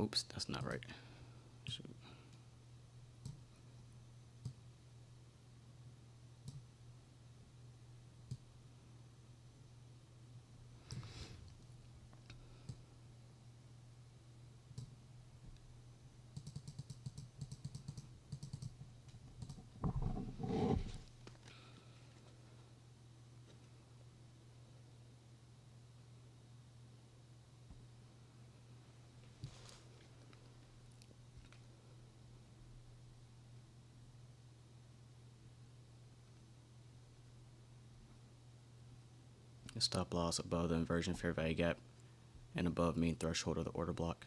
Oops, that's not right. Shoot. Stop loss above the inversion fair value gap and above mean threshold of the order block.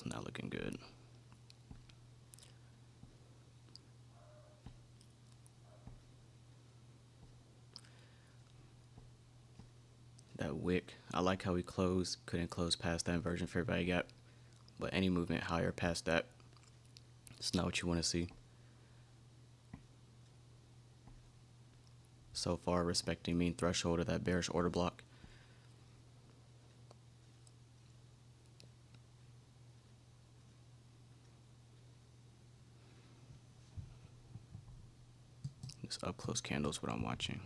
It's not looking good. That wick, I like how we closed, couldn't close past that inversion fair value gap, but any movement higher past that, it's not what you want to see. So far, respecting mean threshold of that bearish order block. This up close candle is what I'm watching.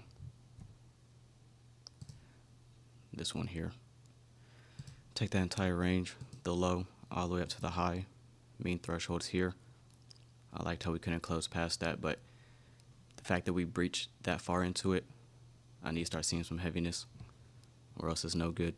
This one here. Take that entire range, the low, all the way up to the high. Mean thresholds here. I liked how we couldn't close past that, but the fact that we breached that far into it, I need to start seeing some heaviness, or else it's no good.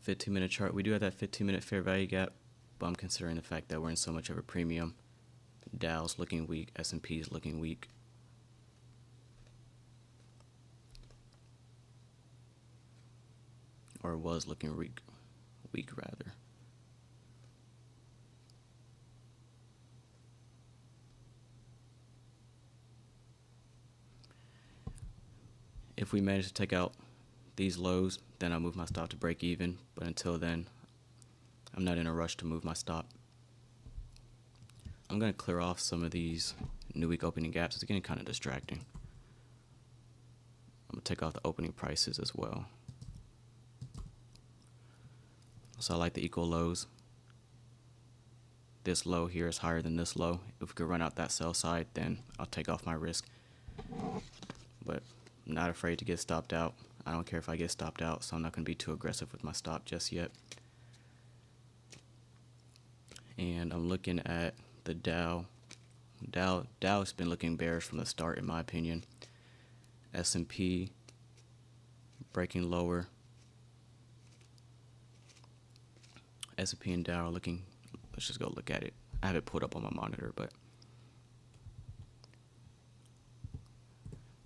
$15-minute chart, we do have that 15-minute fair value gap, but I'm considering the fact that we're in so much of a premium. Dow's looking weak, S&P's looking weak. Or was looking weak rather. If we manage to take out these lows, then I'll move my stop to break even. But until then, I'm not in a rush to move my stop. I'm going to clear off some of these new week opening gaps. It's getting kind of distracting. I'm going to take off the opening prices as well. So I like the equal lows. This low here is higher than this low. If we could run out that sell side, then I'll take off my risk. But I'm not afraid to get stopped out. I don't care if I get stopped out, so I'm not going to be too aggressive with my stop just yet. And I'm looking at the Dow. Dow's been looking bearish from the start, in my opinion. S&P breaking lower. S&P and Dow are looking. Let's just go look at it. I have it pulled up on my monitor, but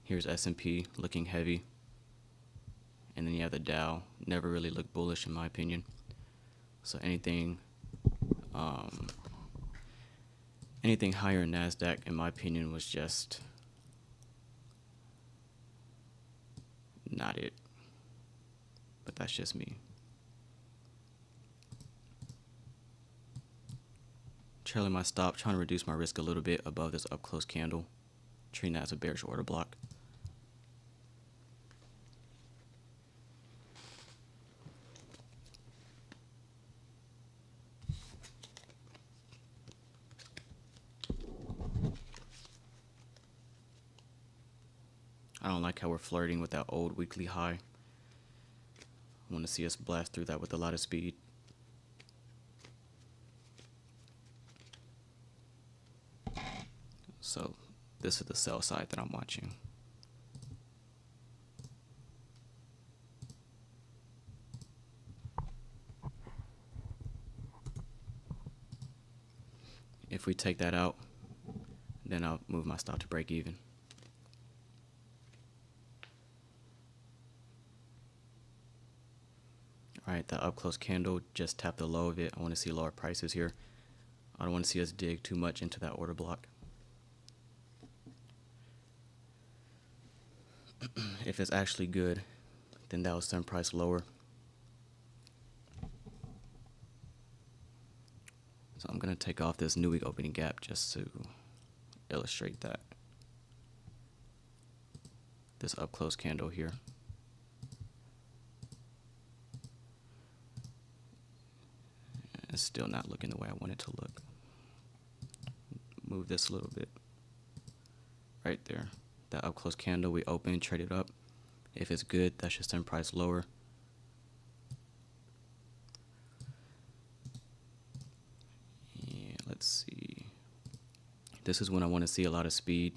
here's S&P looking heavy, and then you have the Dow. Never really looked bullish in my opinion. So anything higher in Nasdaq, in my opinion, was just not it. But that's just me. Trailing my stop, trying to reduce my risk a little bit above this up close candle, treating that as a bearish order block. like how we're flirting with that old weekly high. I want to see us blast through that with a lot of speed. So this is the sell side that I'm watching. If we take that out, then I'll move my stop to break even. Alright, that up close candle just tapped the low of it. I want to see lower prices here. I don't want to see us dig too much into that order block. If it's actually good, then that will send price lower. So I'm going to take off this new week opening gap just to illustrate that. This up close candle here. It's still not looking the way I want it to look. Move this a little bit. Right there. That up close candle we open, trade it up. If it's good, that should send price lower. Yeah, let's see. This is when I want to see a lot of speed.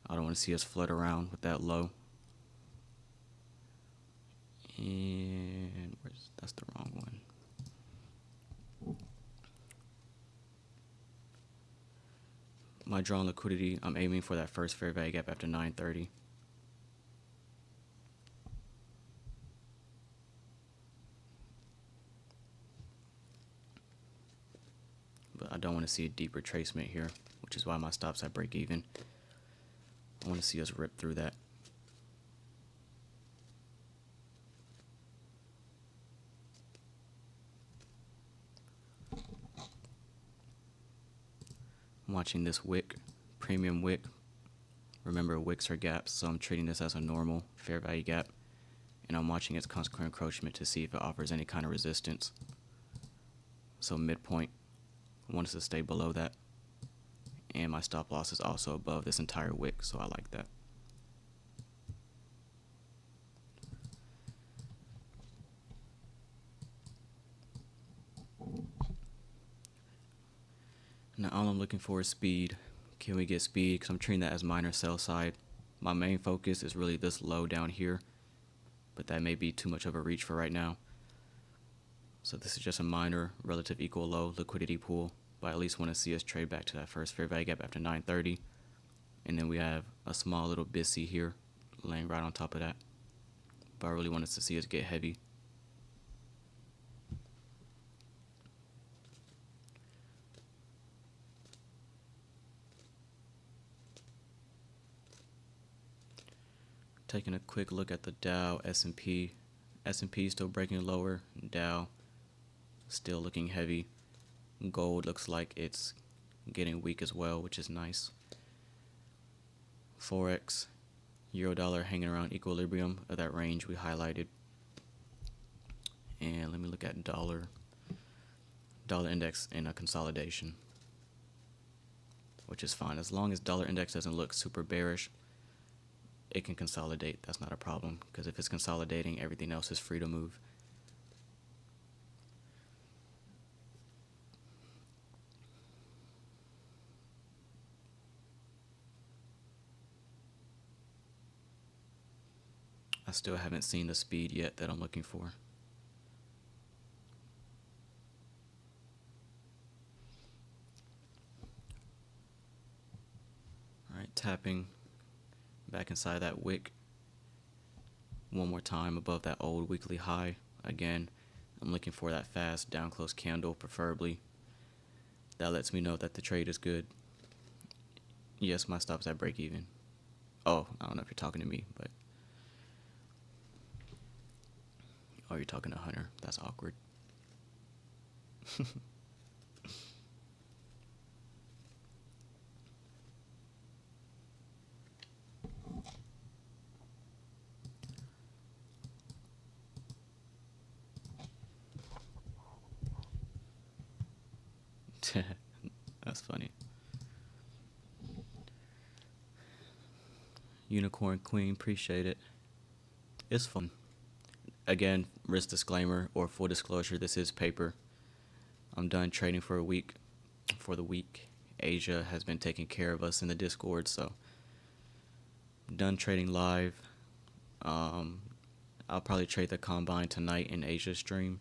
I don't want to see us flood around with that low. And that's the wrong one. My drawn liquidity, I'm aiming for that first fair value gap after 9:30. But I don't want to see a deep retracement here, which is why my stop's at break even. I want to see us rip through that. I'm watching this wick, premium wick. Remember, wicks are gaps, so I'm treating this as a normal fair value gap. And I'm watching its consequent encroachment to see if it offers any kind of resistance. So midpoint, I want us to stay below that. And my stop loss is also above this entire wick, so I like that. Now all I'm looking for is speed. Can we get speed? Because I'm treating that as minor sell side. My main focus is really this low down here, but that may be too much of a reach for right now. So this is just a minor relative equal low liquidity pool, but I at least want to see us trade back to that first fair value gap after 9:30. And then we have a small little BISI here laying right on top of that. But I really want us to see us get heavy. Taking a quick look at the Dow, S&P. S&P still breaking lower. Dow still looking heavy. Gold looks like it's getting weak as well, which is nice. Forex, euro dollar hanging around equilibrium of that range we highlighted. And let me look at dollar index in a consolidation, which is fine. As long as dollar index doesn't look super bearish, it can consolidate. That's not a problem, because if it's consolidating, everything else is free to move. I still haven't seen the speed yet that I'm looking for. All right, tapping back inside that wick one more time above that old weekly high. Again, I'm looking for that fast down close candle, preferably. That lets me know that the trade is good. Yes, my stop's at break even. Oh, I don't know if you're talking to me, but oh, you're talking to Hunter. That's awkward. That's funny. Unicorn Queen, appreciate it. It's fun. Again, risk disclaimer or full disclosure, this is paper. I'm done trading for a week. For the week, Asia has been taking care of us in the Discord, so I'm done trading live. I'll probably trade the combine tonight in Asia stream.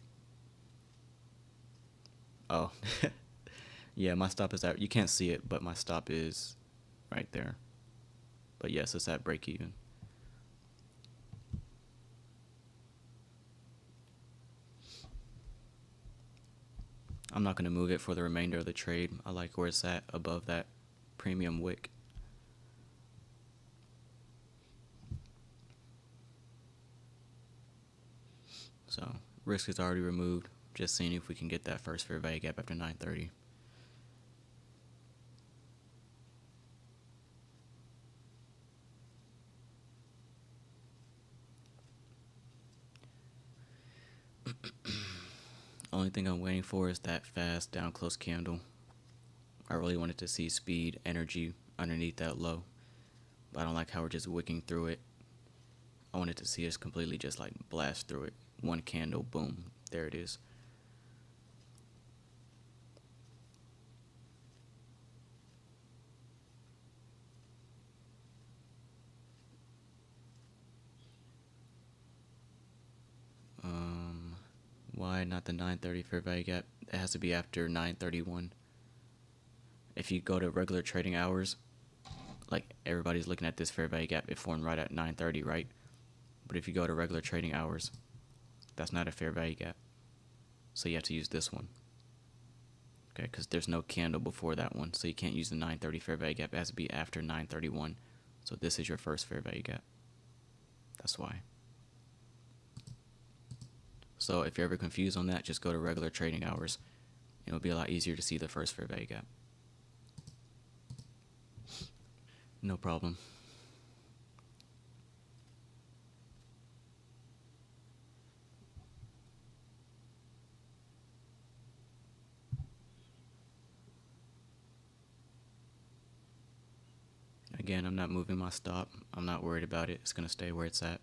Oh, yeah, my stop is at, you can't see it, but my stop is right there. But yes, it's at break even. I'm not going to move it for the remainder of the trade. I like where it's at above that premium wick. So risk is already removed. Just seeing if we can get that first fair value gap after 9:30. Only thing I'm waiting for is that fast down close candle. I really wanted to see speed, energy underneath that low, but I don't like how we're just wicking through it. I wanted to see us completely just like blast through it. One candle, boom, there it is. Why not the 9:30 fair value gap? It has to be after 9:31. If you go to regular trading hours, like everybody's looking at this fair value gap, it formed right at 9:30, right? But if you go to regular trading hours, that's not a fair value gap. So you have to use this one. Okay, because there's no candle before that one, so you can't use the 9:30 fair value gap. It has to be after 9:31. So this is your first fair value gap. That's why. So if you're ever confused on that, just go to regular trading hours. It'll be a lot easier to see the first fair value gap. No problem. Again, I'm not moving my stop. I'm not worried about it. It's going to stay where it's at.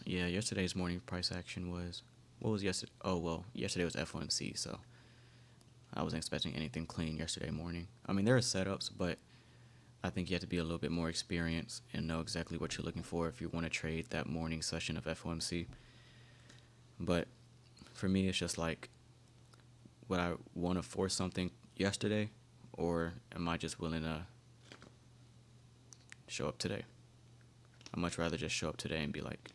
Yeah, yesterday's morning price action was, what was yesterday? Oh, well, yesterday was FOMC, so I wasn't expecting anything clean yesterday morning. I mean, there are setups, but I think you have to be a little bit more experienced and know exactly what you're looking for if you want to trade that morning session of FOMC. But for me, it's just like, would I want to force something yesterday, or am I just willing to show up today? I'd much rather just show up today and be like,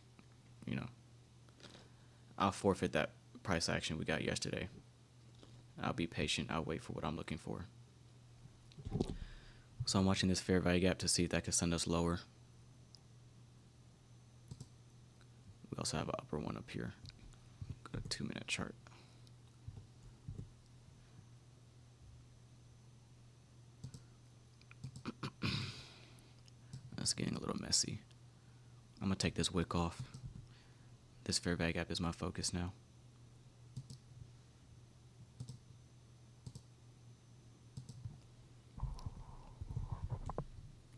you know, I'll forfeit that price action we got yesterday. I'll be patient. I'll wait for what I'm looking for. So I'm watching this fair value gap to see if that could send us lower. We also have an upper one up here. Go to 2-minute chart. That's getting a little messy. I'm going to take this wick off. This fair value gap is my focus now.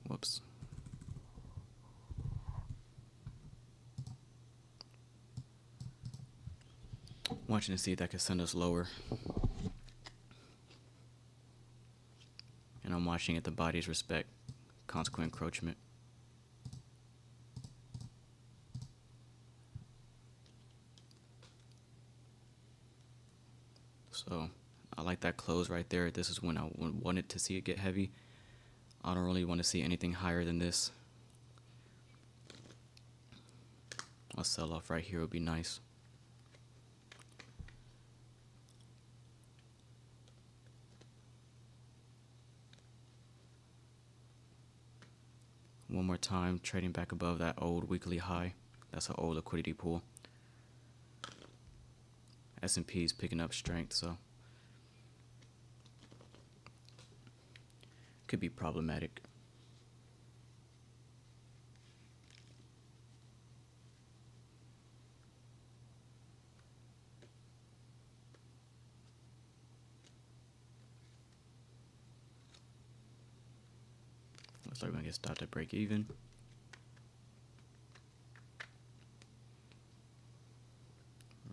Whoops. Watching to see if that could send us lower. And I'm watching if the bodies respect consequent encroachment. So I like that close right there. This is when I wanted to see it get heavy. I don't really want to see anything higher than this. A sell off right here would be nice. One more time, trading back above that old weekly high. That's an old liquidity pool. S&P is picking up strength, so could be problematic. Looks like we're gonna get stopped at break even.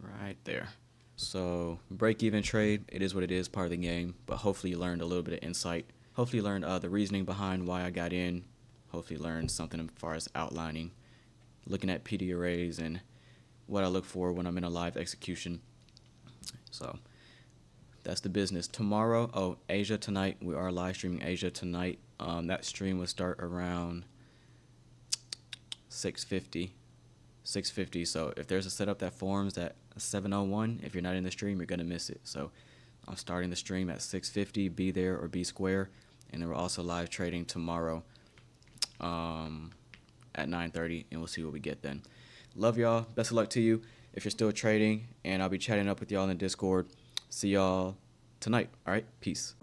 Right there. So break even trade, it is what it is, part of the game, but hopefully you learned a little bit of insight. Hopefully you learned the reasoning behind why I got in. Hopefully you learned something as far as outlining, looking at PD arrays and what I look for when I'm in a live execution. So that's the business. Tomorrow, Asia tonight. We are live streaming Asia tonight. That stream will start around 6:50. 6:50. So if there's a setup that forms at 7:01, if you're not in the stream, you're gonna miss it. So I'm starting the stream at 6:50. Be there or be square. And then we're also live trading tomorrow at 9:30, and we'll see what we get then. Love y'all. Best of luck to you if you're still trading, and I'll be chatting up with y'all in the Discord. See y'all tonight. All right, peace.